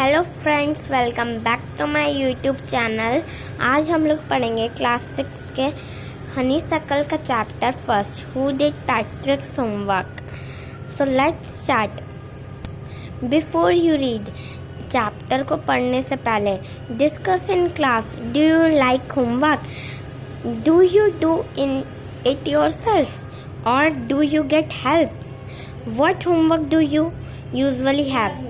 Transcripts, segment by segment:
Hello friends, welcome back to my YouTube channel. आज हम लोग पढ़ेंगे क्लास 6 के हनीसकल का chapter first, who did Patrick's homework. So let's start. Before you read, chapter को पढ़ने से पहले discuss in class, do you like homework? Do you doing it yourself और do you get help? What homework do you usually have?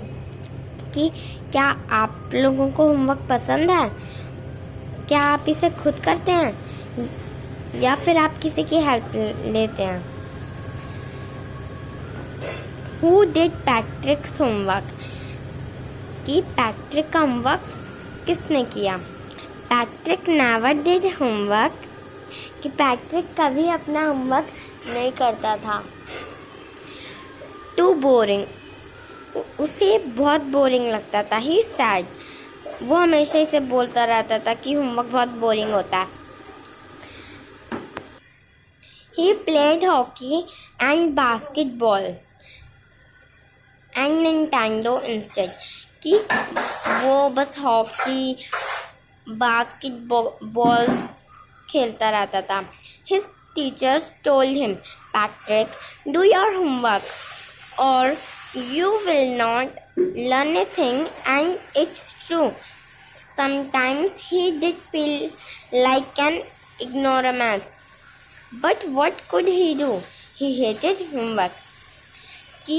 कि क्या आप लोगों को होमवर्क पसंद है? क्या आप इसे खुद करते हैं या फिर आप किसी की हेल्प लेते हैं? Who did Patrick's homework? कि पैट्रिक का होमवर्क किसने किया? Patrick never did homework। कि पैट्रिक कभी अपना होमवर्क नहीं करता था। Too boring। उसे बहुत बोरिंग लगता था। ही सैड। वो हमेशा इसे बोलता रहता था कि होमवर्क बहुत बोरिंग होता है। He played hockey and basketball and Nintendo instead. कि वो बस हॉकी बास्केटबॉल खेलता रहता था। His teachers told him, Patrick, do your homework और you will not learn a thing, and it's true. Sometimes he did feel like an ignoramus. But what could he do? He hated homework. कि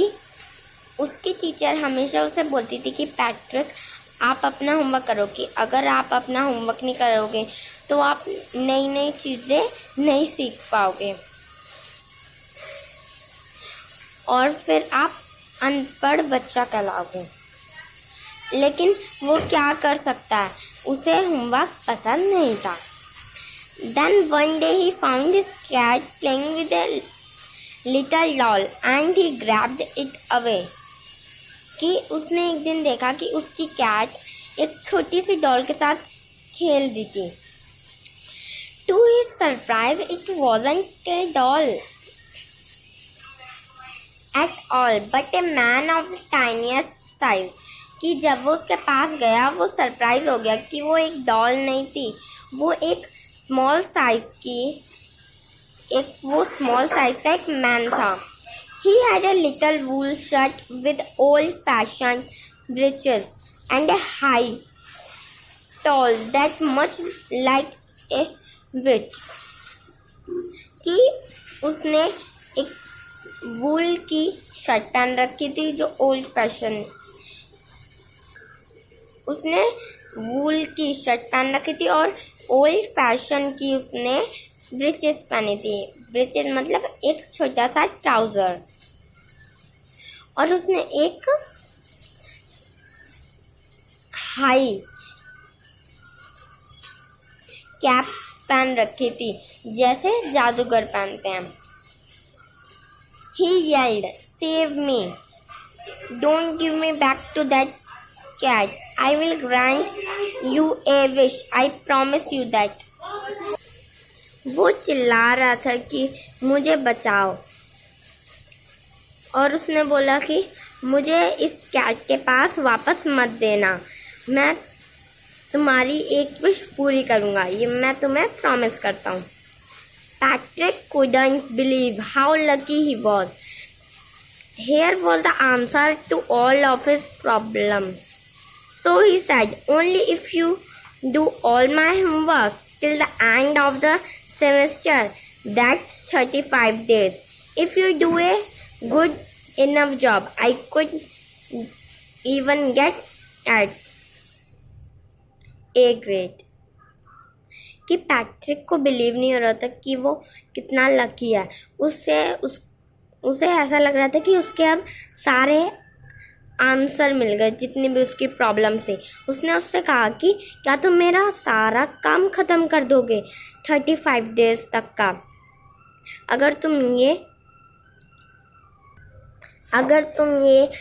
उसकी teacher हमेशा उसे बोलती थी कि Patrick, आप अपना होमवर्क करो। कि अगर आप अपना होमवर्क नहीं करोगे तो आप नई नई चीज़ें नहीं सीख पाओगे और फिर आप अनपढ़ बच्चा कहलाओगे। लेकिन वो क्या कर सकता है, उसे होमवर्क पसंद नहीं था। Then one day he found his cat playing with a little doll and he grabbed it away। कि उसने एक दिन देखा कि उसकी कैट एक छोटी सी डॉल के साथ खेल रही थी। To his surprise, it wasn't a doll at all, but a man of the tiniest size। कि जब वो उसके पास गया वो सरप्राइज हो गया कि वो एक डॉल नहीं थी, वो एक स्मॉल साइज का एक मैन था। He had a little wool shirt with old-fashioned breeches and a high stole that much like a witch। कि उसने एक वूल की शर्ट पहन रखी थी जो ओल्ड फैशन। उसने वूल की शर्ट पहन रखी थी और ओल्ड फैशन की उसने ब्रीचेस पहनी थी। ब्रीचेस मतलब एक छोटा सा ट्राउजर। और उसने एक हाई कैप पहन रखी थी जैसे जादूगर पहनते हैं। He yelled, "Save me! Don't give me back to that cat. I will grant you a wish. I promise you that." वो चिल्ला रहा था कि मुझे बचाओ और उसने बोला कि मुझे इस कैट के पास वापस मत देना, मैं तुम्हारी एक विश पूरी करूँगा, ये मैं तुम्हें प्रॉमिस करता हूँ। Patrick couldn't believe how lucky he was. Here was the answer to all of his problems. So he said, only if you do all my homework till the end of the semester, that's 35 days. If you do a good enough job, I could even get at A grade। कि Patrick को believe नहीं हो रहा था कि वो कितना lucky है। उसे ऐसा लग रहा था कि उसके अब सारे आंसर मिल गए जितनी भी उसकी प्रॉब्लम थी। उसने उससे कहा कि क्या तुम मेरा सारा काम ख़त्म कर दोगे 35 डेज तक का? अगर तुम ये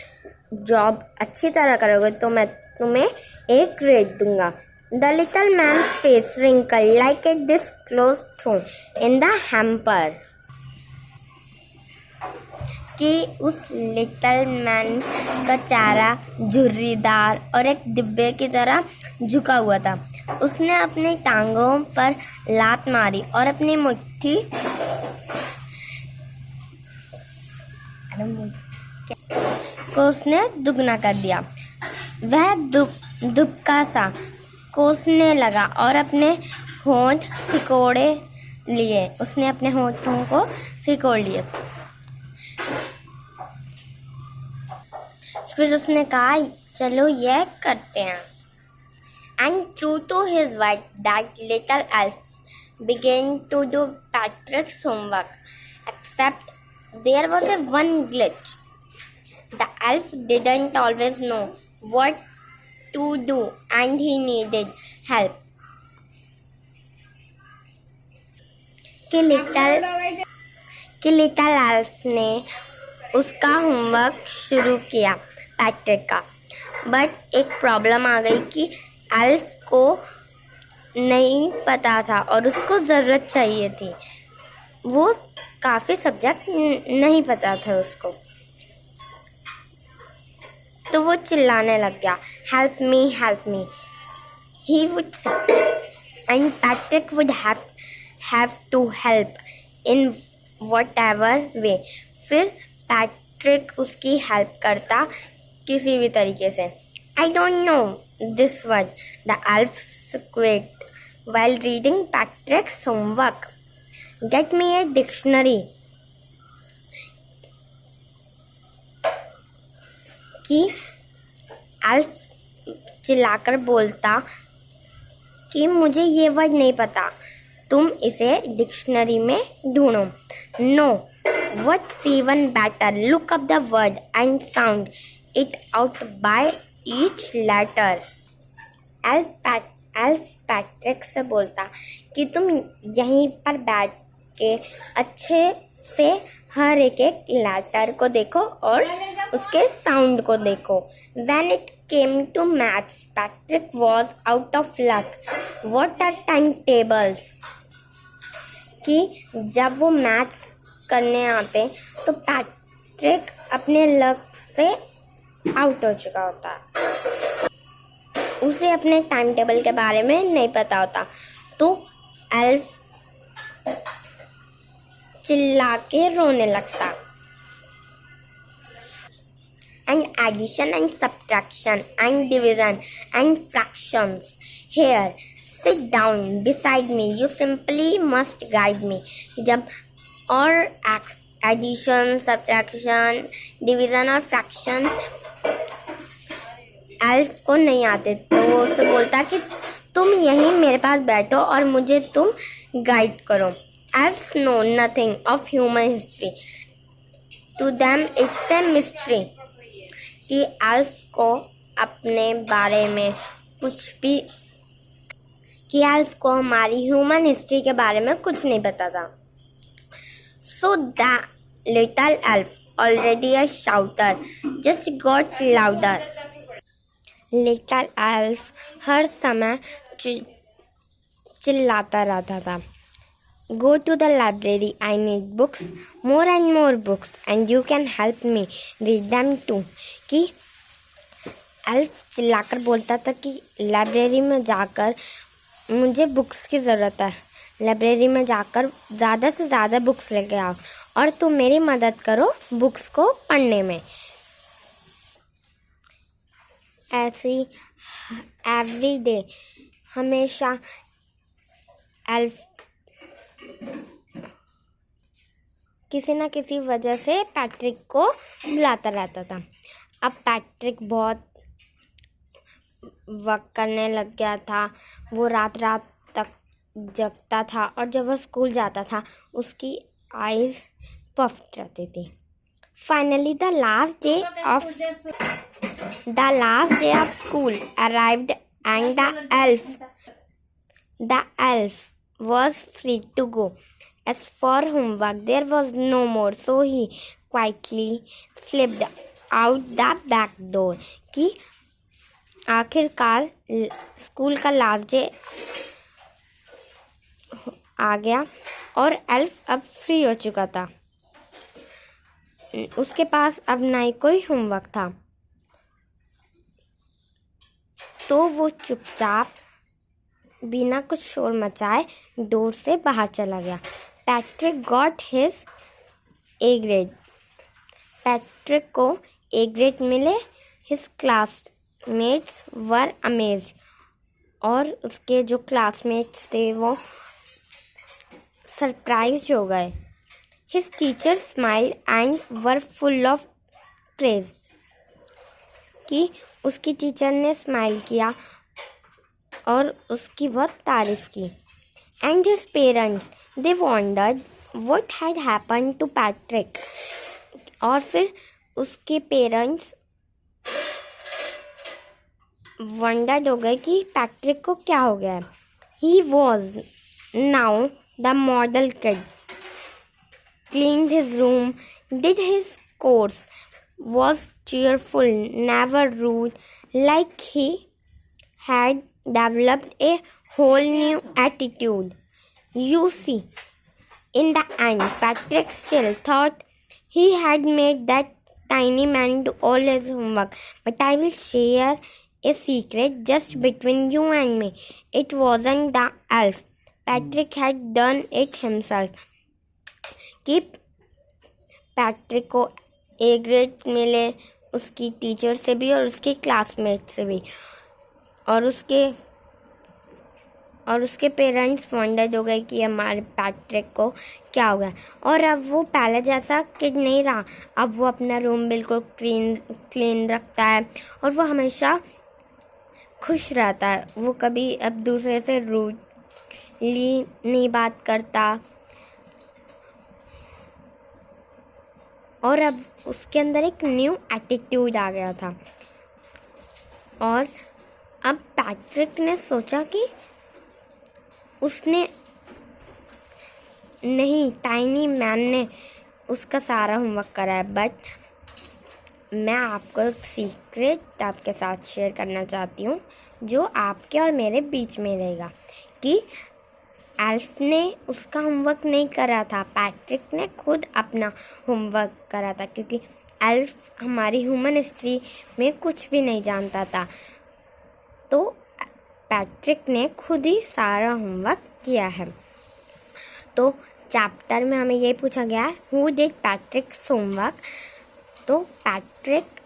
जॉब अच्छी तरह करोगे तो मैं तुम्हें एक ग्रेड दूंगा। The little man's face wrinkled like a disclosed thorn in the hamper। कि उस लिटिल मैन का चेहरा झुर्रीदार और एक डिब्बे की तरह झुका हुआ था। उसने अपनी टांगों पर लात मारी और अपनी मुट्ठी को उसने दुगना कर दिया। वह दुबका सा कोसने लगा और अपने होंठ सिकोड़े लिए। उसने अपने होंठों को सिकोड़ लिए। फिर उसने कहा, चलो यह करते हैं। And true to his word, that little elf began to do Patrick's homework. Except there was a one glitch. The elf didn't always know what to do and he needed help. कि little elf ने उसका homework शुरू किया Patrick का। But एक problem आ गई कि elf को नहीं पता था और उसको ज़रूरत चाहिए थी। वो काफ़ी सब्जेक्ट नहीं पता था उसको, तो वो चिल्लाने लग गया, help me help me, he would say, and Patrick would have to help in whatever way. फिर पैट्रिक उसकी हेल्प करता किसी भी तरीके से। I don't know this word, the elf squeaked while reading Patrick's homework. Get me a dictionary. कि elf चिल्लाकर बोलता कि मुझे ये वर्ड नहीं पता, तुम इसे डिक्शनरी में ढूंढो। No, what's even better, look up the word and sound it out by each letter. Elf Patrick से बोलता कि तुम यहीं पर बैठ के अच्छे से हर एक लेटर को देखो और उसके साउंड को देखो। When it came to maths, Patrick was out of luck. What are timetables? कि जब वो मैथ्स करने आते तो पैट्रिक अपने लक से आउट हो चुका होता। उसे अपने टाइम टेबल के बारे में नहीं पता होता, तो एल्फ चिल्ला के रोने लगता। And addition and subtraction and division and fractions. Here, sit down beside me. You simply must guide me. जब और एडिशन, सब्ट्रैक्शन, डिवीज़न और फ्रैक्शन एल्फ को नहीं आते, तो वो उससे बोलता कि तुम यहीं मेरे पास बैठो और मुझे तुम गाइड करो। Elf know nothing of human history, to them it's a mystery. कि एल्फ को अपने बारे में कुछ भी, कि एल्फ को हमारी ह्यूमन हिस्ट्री के बारे में कुछ नहीं पता था। So the little elf, already a shouter, just got louder. Little elf हर समय चिल्लाता रहता था, Go to the library, I need books, more and more books, and you can help me read them too. कि elf चिल्लाकर बोलता था कि library में जाकर मुझे बुक्स की ज़रूरत है, लाइब्रेरी में जाकर ज़्यादा से ज़्यादा बुक्स लेके आओ और तुम मेरी मदद करो बुक्स को पढ़ने में। ऐसी एवरी डे हमेशा एल्फ किसी न किसी वजह से पैट्रिक को बुलाता रहता था। अब पैट्रिक बहुत वक्त करने लग गया था। वो रात रात तक जगता था और जब वह स्कूल जाता था उसकी आईज पफ्ड रहती थी। Finally the last day of school arrived and the elf was free to go. As for homework, there was no more, so he quietly slipped out the back door. कि आखिरकार school का last day आ गया और elf अब free हो चुका था। उसके पास अब ना ही कोई होमवर्क था, तो वो चुपचाप बिना कुछ शोर मचाए डोर से बाहर चला गया। Patrick got his A grade. Patrick को ए ग्रेड मिले। हिज क्लासमेट्स वर अमेज्ड। और उसके जो क्लासमेट्स थे वो सरप्राइज हो गए। His teacher smile and were full of praise. कि उसकी टीचर ने स्माइल किया और उसकी बहुत तारीफ की। And his parents they wondered what had happened to Patrick. और फिर उसके पेरेंट्स वंडर्ड हो गए कि पैट्रिक को क्या हो गया है। He was now the model kid. Cleaned his room, did his course, was cheerful, never rude, like he had developed a whole new attitude. You see, in the end, Patrick still thought he had made that tiny man do all his homework. But I will share a secret just between you and me. It wasn't the elf. Patrick had done it himself. कि Patrick को A grade मिले उसकी teacher से भी और उसके classmate से भी, और उसके पेरेंट्स वंडर्ड हो गए कि हमारे पैट्रिक को क्या हो गया। और अब वो पहले जैसा किड नहीं रहा। अब वो अपना रूम बिल्कुल क्लीन रखता है और वो हमेशा खुश रहता है। वो कभी अब दूसरे से रूडली नहीं बात करता। और अब उसके अंदर एक न्यू एटीट्यूड आ गया था। और अब पैट्रिक ने सोचा कि उसने नहीं, टाइनी मैन ने उसका सारा होमवर्क करा है। बट मैं आपको एक सीक्रेट आपके साथ शेयर करना चाहती हूँ जो आपके और मेरे बीच में रहेगा। कि एल्फ ने उसका होमवर्क नहीं करा था, पैट्रिक ने खुद अपना होमवर्क करा था, क्योंकि एल्फ हमारी ह्यूमन हिस्ट्री में कुछ भी नहीं जानता था। तो पैट्रिक ने खुद ही सारा होमवर्क किया है। तो चैप्टर में हमें ये पूछा गया है, हु डिड पैट्रिक्स होमवर्क। तो Patrick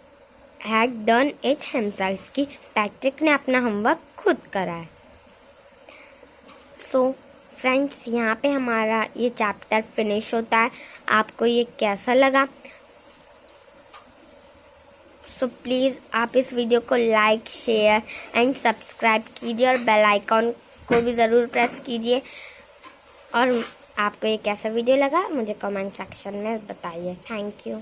had done it himself, कि पैट्रिक ने अपना होमवर्क खुद करा है। सो फ्रेंड्स, यहाँ पे हमारा ये चैप्टर फिनिश होता है। आपको ये कैसा लगा? सो प्लीज़ आप इस वीडियो को लाइक, शेयर एंड सब्सक्राइब कीजिए और बेल आइकॉन को भी ज़रूर प्रेस कीजिए। और आपको ये कैसा वीडियो लगा मुझे कमेंट सेक्शन में बताइए। Thank you.